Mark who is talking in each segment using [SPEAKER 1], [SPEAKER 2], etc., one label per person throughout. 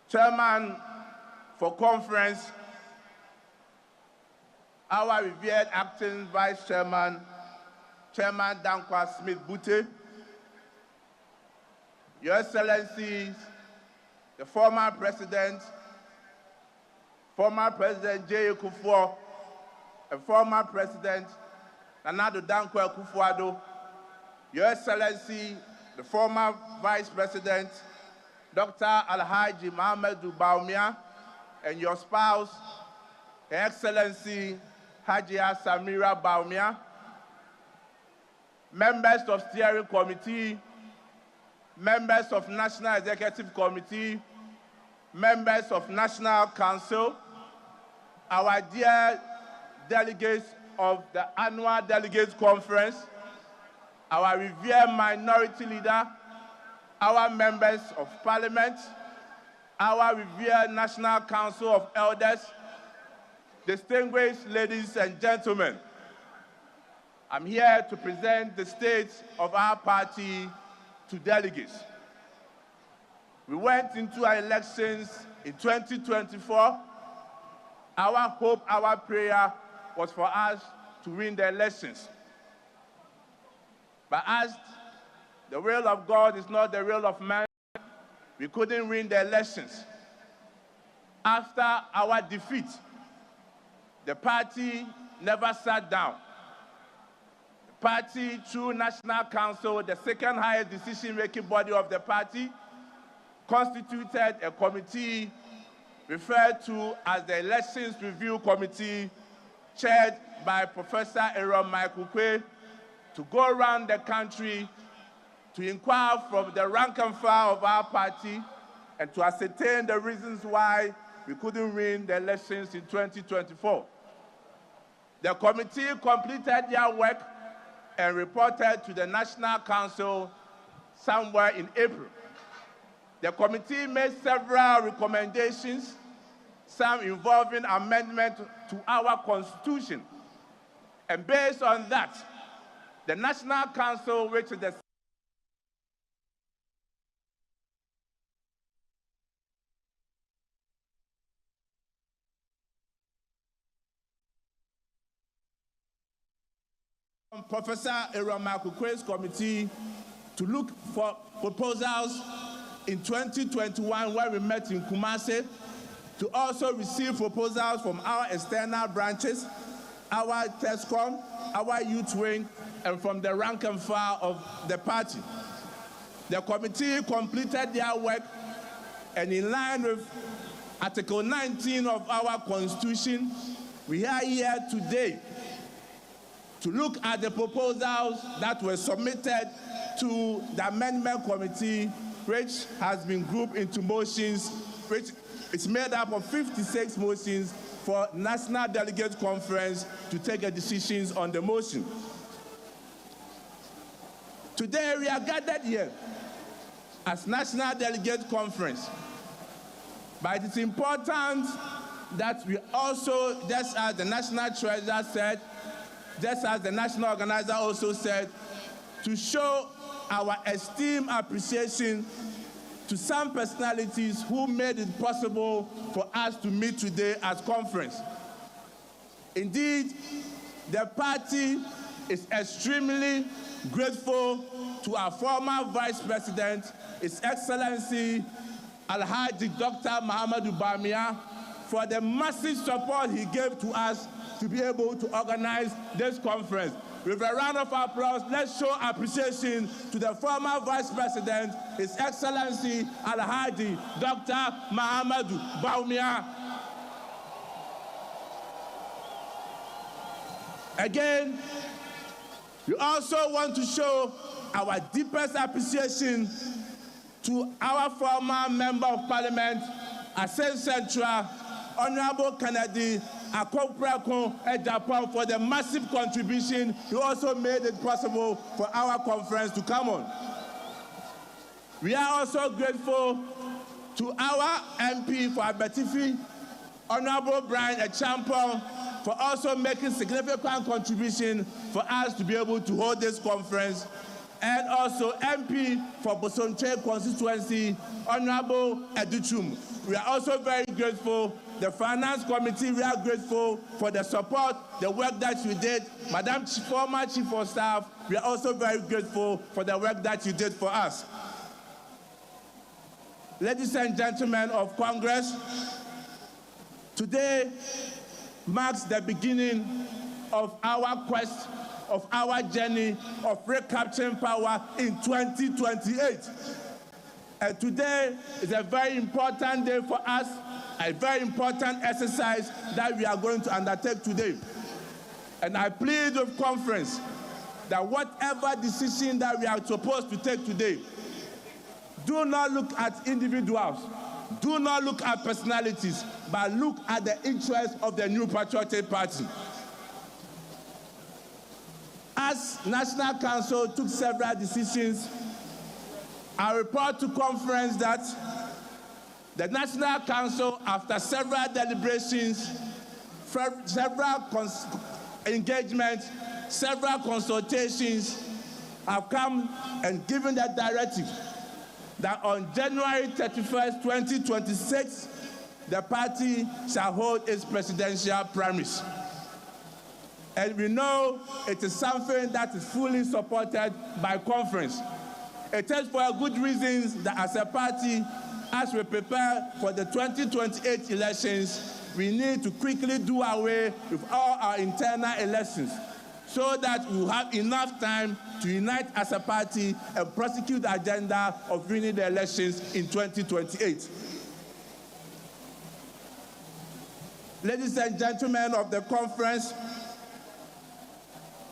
[SPEAKER 1] Chairman for conference, our revered acting Vice Chairman, Chairman Dankwa Smith-Bute, Your Excellencies, the former President J. Kufuor, and former President Nana Dankwa Akufo-Addo, Your Excellency, the former Vice President Dr. Alhaji Mohamedou Bawumia, and your spouse, Her Excellency Hajia Samira Bawumia, members of Steering Committee, members of National Executive Committee, members of National Council, our dear delegates of the annual Delegates Conference, our revered minority leader, our members of Parliament, our revered National Council of Elders, distinguished ladies and gentlemen, I'm here to present the state of our party to delegates. We went into our elections in 2024. Our hope, our prayer was for us to win the elections. But as the will of God is not the will of man, we couldn't win the elections. After our defeat, the party never sat down. The party, through National Council, the second highest decision-making body of the party, constituted a committee referred to as the Elections Review Committee, chaired by Professor Aaron Michael Quay, to go around the country to inquire from the rank and file of our party and to ascertain the reasons why we couldn't win the elections in 2024. The committee completed their work and reported to the National Council somewhere in April. The committee made several recommendations, some involving amendment to our constitution. And based on that, the National Council, which is the Professor Aaron Michael Quay's committee to look for proposals in 2021 when we met in Kumasi, to also receive proposals from our external branches, our TESCOM, our youth wing, and from the rank and file of the party. The committee completed their work, and in line with Article 19 of our Constitution, we are here today to look at the proposals that were submitted to the Amendment Committee, which has been grouped into motions, which is made up of 56 motions for National Delegates Conference to take a decisions on the motion. Today we are gathered here as National Delegates Conference, but it is important that we also, just as the National Treasurer said, just as the National Organizer also said, to show our esteemed appreciation to some personalities who made it possible for us to meet today as conference. Indeed, the party is extremely grateful to our former Vice President, His Excellency Alhaji Dr. Mohamedou Bawumia, for the massive support he gave to us to be able to organize this conference. With a round of applause, let's show appreciation to the former Vice President, His Excellency Alhaji Dr. Mohamedou Bawumia. Again, we also want to show our deepest appreciation to our former Member of Parliament, Assin Central, Honorable Kennedy Akoprakon Japan, for the massive contribution. He also made it possible for our conference to come on. We are also grateful to our MP for Abetifi, Honorable Brian Echampong, for also making significant contribution for us to be able to hold this conference. and also MP for Bosonche constituency, Honorable Educhum. We are also very grateful. The Finance Committee, we are grateful for the support, the work that you did. Madam former Chief of Staff, we are also very grateful for the work that you did for us. Ladies and gentlemen of Congress, today marks the beginning of our quest, of our journey of recapturing power in 2028. And today is a very important day for us, a very important exercise that we are going to undertake today. And I plead with conference that whatever decision that we are supposed to take today, do not look at individuals, do not look at personalities, but look at the interests of the New Patriotic Party. As National Council took several decisions, I report to conference that the National Council, after several deliberations, several engagements, several consultations, have come and given the directive that on January 31st, 2026, the party shall hold its presidential primaries. And we know it is something that is fully supported by conference. It is for good reasons that as a party, as we prepare for the 2028 elections, we need to quickly do away with all our internal elections so that we will have enough time to unite as a party and prosecute the agenda of winning the elections in 2028. Ladies and gentlemen of the conference,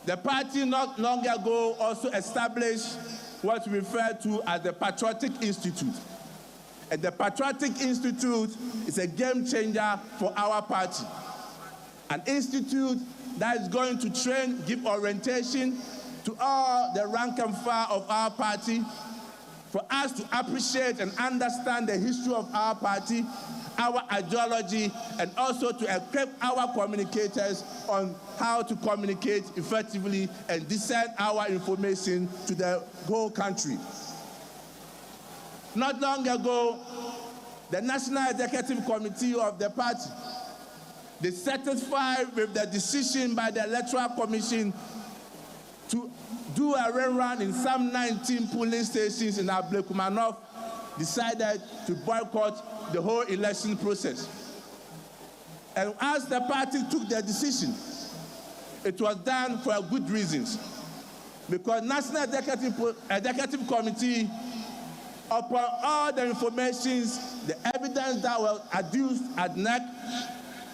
[SPEAKER 1] the party not long ago also established what we refer to as the Patriotic Institute. And the Patriotic Institute is a game changer for our party. An institute that is going to train, give orientation to all the rank and file of our party, for us to appreciate and understand the history of our party, our ideology, and also to equip our communicators on how to communicate effectively and disseminate our information to the whole country. Not long ago, the National Executive Committee of the party, they satisfied with the decision by the Electoral Commission to do a rerun in some 19 polling stations in Ablekumanov, decided to boycott the whole election process. And as the party took the decision, it was done for good reasons. Because National Executive Committee, upon all the informations, the evidence that was adduced at NEC,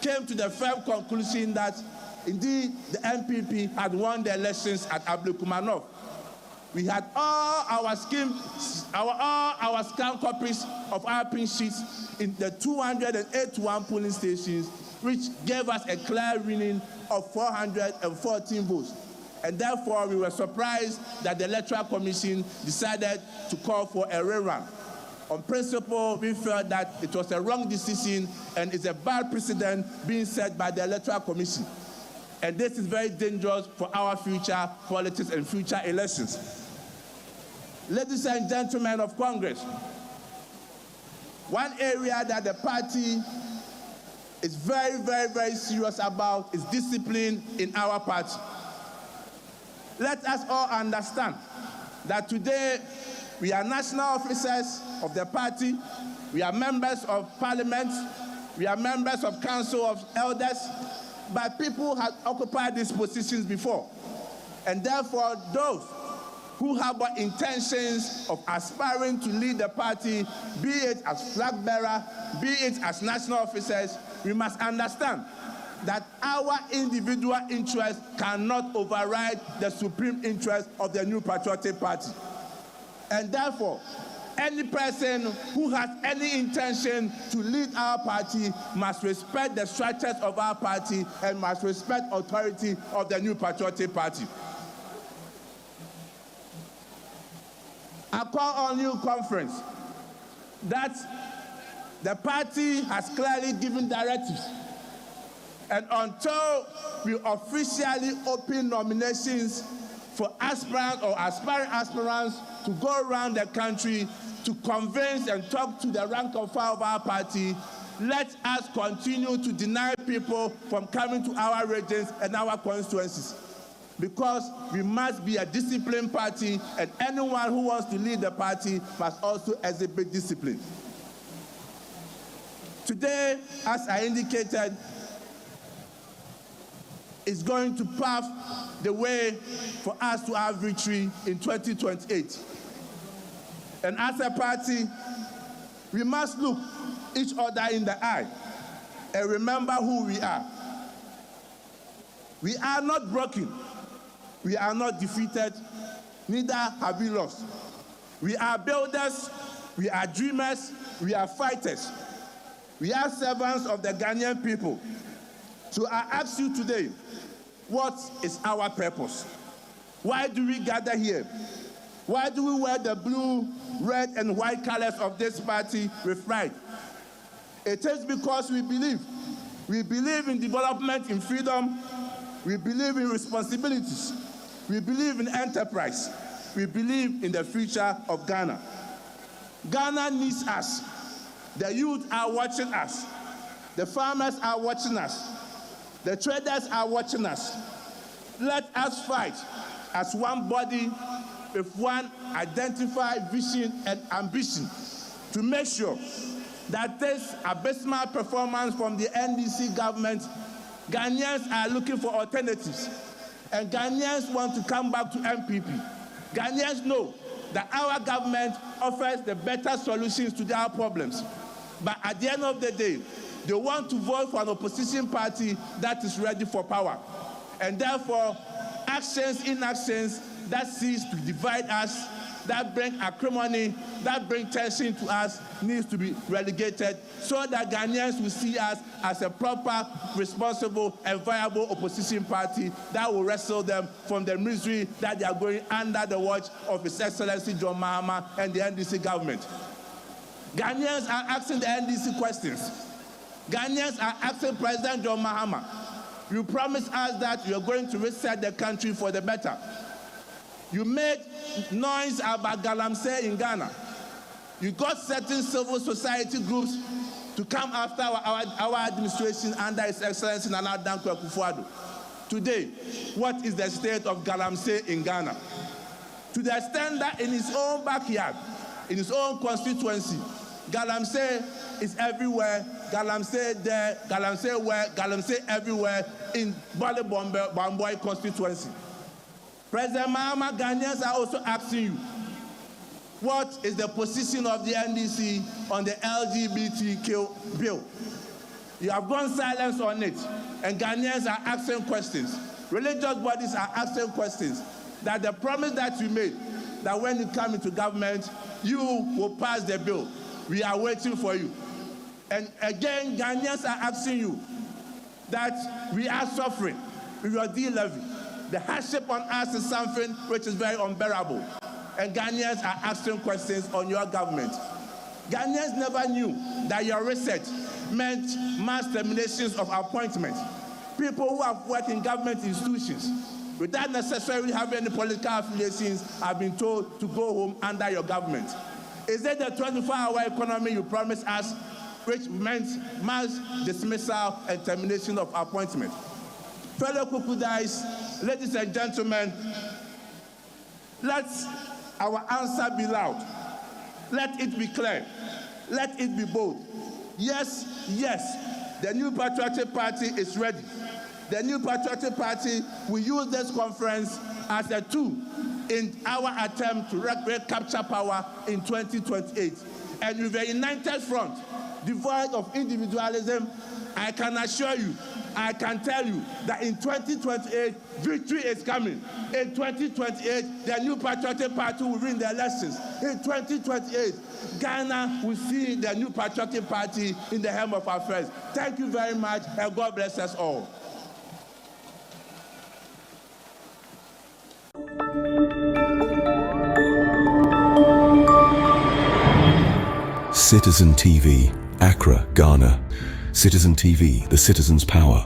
[SPEAKER 1] came to the firm conclusion that indeed the NPP had won the elections at Ablekumanov. We had all our scan copies of our pin sheets in the 281 polling stations, which gave us a clear winning of 414 votes. And therefore, we were surprised that the Electoral Commission decided to call for a rerun. On principle, we felt that it was a wrong decision and it's a bad precedent being set by the Electoral Commission. And this is very dangerous for our future politics and future elections. Ladies and gentlemen of Congress, one area that the party is very, very, very serious about is discipline in our party. Let us all understand that today we are national officers of the party, we are members of parliament, we are members of council of elders, but people have occupied these positions before. And therefore, those who have intentions of aspiring to lead the party, be it as flag bearer, be it as national officers, we must understand that our individual interests cannot override the supreme interest of the New Patriotic Party. And therefore, any person who has any intention to lead our party must respect the structures of our party and must respect authority of the New Patriotic Party. I call on you, conference, that the party has clearly given directives. And until we officially open nominations for aspirants or aspiring aspirants to go around the country to convince and talk to the rank and file of our party. Let us continue to deny people from coming to our regions and our constituencies, because we must be a disciplined party, and anyone who wants to lead the party must also exhibit discipline. Today, as I indicated, is going to pave the way for us to have victory in 2028. And as a party, we must look each other in the eye and remember who we are. We are not broken. We are not defeated. Neither have we lost. We are builders. We are dreamers. We are fighters. We are servants of the Ghanaian people. So I ask you today, what is our purpose? Why do we gather here? Why do we wear the blue, red, and white colors of this party with pride? It is because we believe. We believe in development, in freedom. We believe in responsibilities. We believe in enterprise. We believe in the future of Ghana. Ghana needs us. The youth are watching us. The farmers are watching us. The traders are watching us. Let us fight as one body with one identified vision and ambition to make sure that this abysmal performance from the NDC government, Ghanaians are looking for alternatives, and Ghanaians want to come back to NPP. Ghanaians know that our government offers the better solutions to their problems. But at the end of the day, they want to vote for an opposition party that is ready for power. And therefore, actions, inactions that seeks to divide us, that bring acrimony, that bring tension to us, needs to be relegated so that Ghanaians will see us as a proper, responsible, and viable opposition party that will wrestle them from the misery that they are going under the watch of His Excellency John Mahama and the NDC government. Ghanaians are asking the NDC questions. Ghanaians are asking President John Mahama, you promised us that you are going to reset the country for the better. You made noise about Galamsey in Ghana. You got certain civil society groups to come after our administration under His Excellency Nana Dankwa Akufo-Addo. Today, what is the state of Galamsey in Ghana? To the extent that in his own backyard, in his own constituency, Galamsey is everywhere. Galamsey there, Galamsey where, Galamsey everywhere in Bale Bamboy constituency. President Mahama, Ghanaians are also asking you, what is the position of the NDC on the LGBTQ bill? You have gone silent on it, and Ghanaians are asking questions. Religious bodies are asking questions. That the promise that you made, that when you come into government, you will pass the bill. We are waiting for you. And again, Ghanaians are asking you that we are suffering with your D-levy. The hardship on us is something which is very unbearable. And Ghanaians are asking questions on your government. Ghanaians never knew that your research meant mass terminations of appointments. People who have worked in government institutions without necessarily having any political affiliations have been told to go home under your government. Is it the 24-hour economy you promised us, which meant mass dismissal and termination of appointment? Fellow Kukudais, ladies and gentlemen, let our answer be loud. Let it be clear. Let it be bold. Yes, yes, the new Patriotic Party is ready. The new Patriotic Party will use this conference as a tool in our attempt to recapture power in 2028. And with a united front, devoid of individualism, I can assure you, I can tell you that in 2028, victory is coming. In 2028, the new Patriotic Party will win the elections. In 2028, Ghana will see the new Patriotic Party in the helm of affairs. Thank you very much, and God bless us all.
[SPEAKER 2] Citizen TV, Accra, Ghana. Citizen TV, the citizen's power.